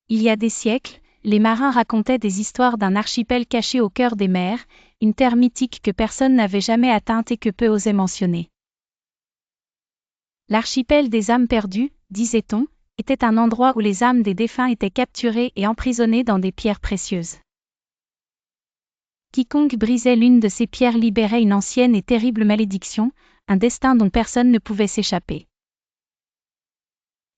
Il y a des siècles, les marins racontaient des histoires d'un archipel caché au cœur des mers, une terre mythique que personne n'avait jamais atteinte et que peu osaient mentionner. L'archipel des âmes perdues, disait-on, était un endroit où les âmes des défunts étaient capturées et emprisonnées dans des pierres précieuses. Quiconque brisait l'une de ces pierres libérait une ancienne et terrible malédiction, un destin dont personne ne pouvait s'échapper.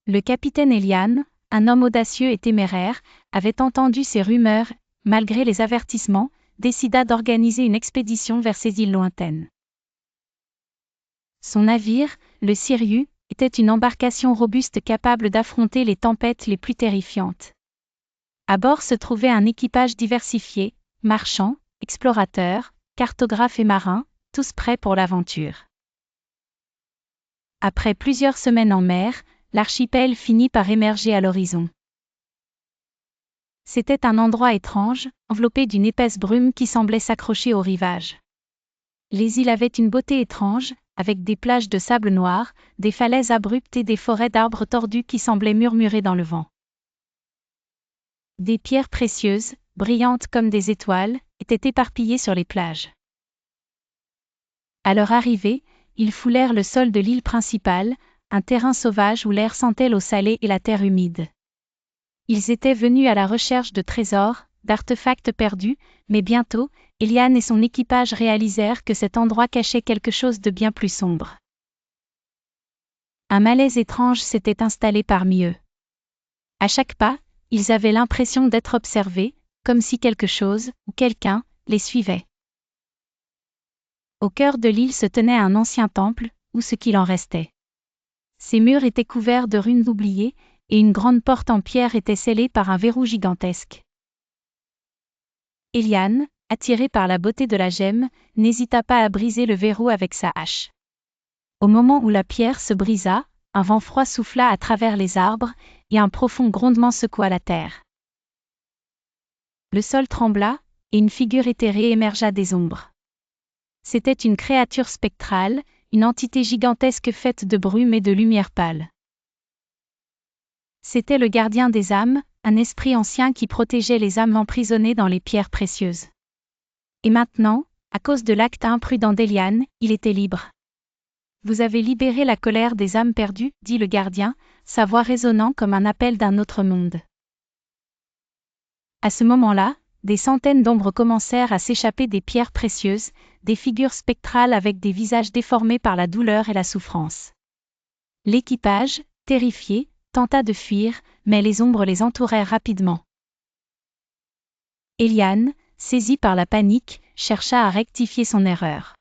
Le capitaine Eliane, un homme audacieux et téméraire, avait entendu ces rumeurs, malgré les avertissements, décida d'organiser une expédition vers ces îles lointaines. Son navire, le Sirius, était une embarcation robuste capable d'affronter les tempêtes les plus terrifiantes. À bord se trouvait un équipage diversifié, marchands, explorateurs, cartographes et marins, tous prêts pour l'aventure. Après plusieurs semaines en mer, l'archipel finit par émerger à l'horizon. C'était un endroit étrange, enveloppé d'une épaisse brume qui semblait s'accrocher au rivage. Les îles avaient une beauté étrange, avec des plages de sable noir, des falaises abruptes et des forêts d'arbres tordus qui semblaient murmurer dans le vent. Des pierres précieuses, brillantes comme des étoiles, étaient éparpillées sur les plages. À leur arrivée, ils foulèrent le sol de l'île principale, un terrain sauvage où l'air sentait l'eau salée et la terre humide. Ils étaient venus à la recherche de trésors, d'artefacts perdus, mais bientôt, Eliane et son équipage réalisèrent que cet endroit cachait quelque chose de bien plus sombre. Un malaise étrange s'était installé parmi eux. À chaque pas, ils avaient l'impression d'être observés, comme si quelque chose, ou quelqu'un, les suivait. Au cœur de l'île se tenait un ancien temple, ou ce qu'il en restait. Ses murs étaient couverts de runes oubliées, et une grande porte en pierre était scellée par un verrou gigantesque. Eliane, attiré par la beauté de la gemme, n'hésita pas à briser le verrou avec sa hache. Au moment où la pierre se brisa, un vent froid souffla à travers les arbres, et un profond grondement secoua la terre. Le sol trembla, et une figure éthérée émergea des ombres. C'était une créature spectrale, une entité gigantesque faite de brume et de lumière pâle. C'était le gardien des âmes, un esprit ancien qui protégeait les âmes emprisonnées dans les pierres précieuses. Et maintenant, à cause de l'acte imprudent d'Eliane, il était libre. Vous avez libéré la colère des âmes perdues, dit le gardien, sa voix résonnant comme un appel d'un autre monde. À ce moment-là, des centaines d'ombres commencèrent à s'échapper des pierres précieuses, des figures spectrales avec des visages déformés par la douleur et la souffrance. L'équipage, terrifié, tenta de fuir, mais les ombres les entourèrent rapidement. Eliane, saisie par la panique, chercha à rectifier son erreur.